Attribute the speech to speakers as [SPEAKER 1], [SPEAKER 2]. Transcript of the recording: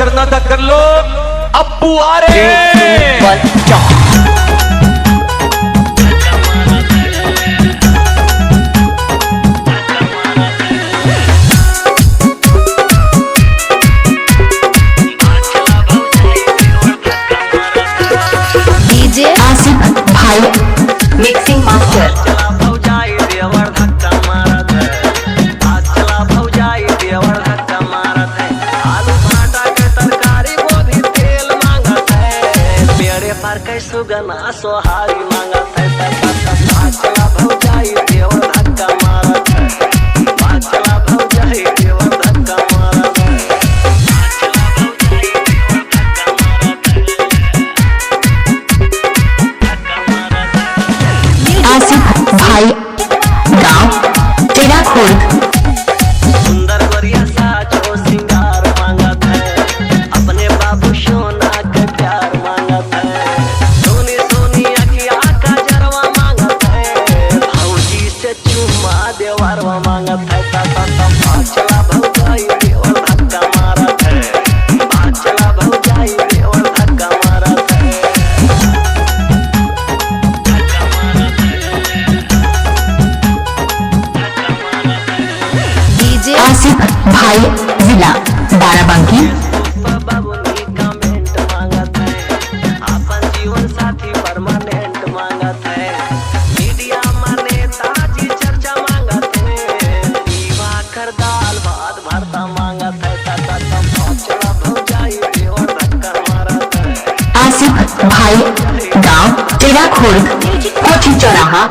[SPEAKER 1] करना था कर लो, अब्बू आ रहे हैं।
[SPEAKER 2] डीजे आसिफ भाई मिक्सिंग मास्टर।
[SPEAKER 3] सुगना सोहारी मांगत है, चला भौजाई देवर धक्का मारत है, चला भौजाई देवर धक्का मारत है,
[SPEAKER 2] आसिफ भाई गाँव तेरा खुर्द।
[SPEAKER 3] सुंदर गोरिया साजो सिंगार मांगत है, अपने बाबू सोना के प्यार मांगत है, देवरवा मांगत है, चला भौजाई देवर धक्का मारत है, चला भौजाई देवर धक्का मारत है।
[SPEAKER 2] डीजे आसिफ भाई जिला बाराबंकी।
[SPEAKER 3] बाबूनी कमेंट मांगत है, अपन जीवन साथी परमानेंट मांगत है, मीडिया माने ताजी चर्चा मांगत है, कर दाल भात भरता मांगत है, चला भौजाई देवर धक्का मारत है।
[SPEAKER 2] आसिफ भाई गाँव तेरा खुर्द कोठी चौराहा।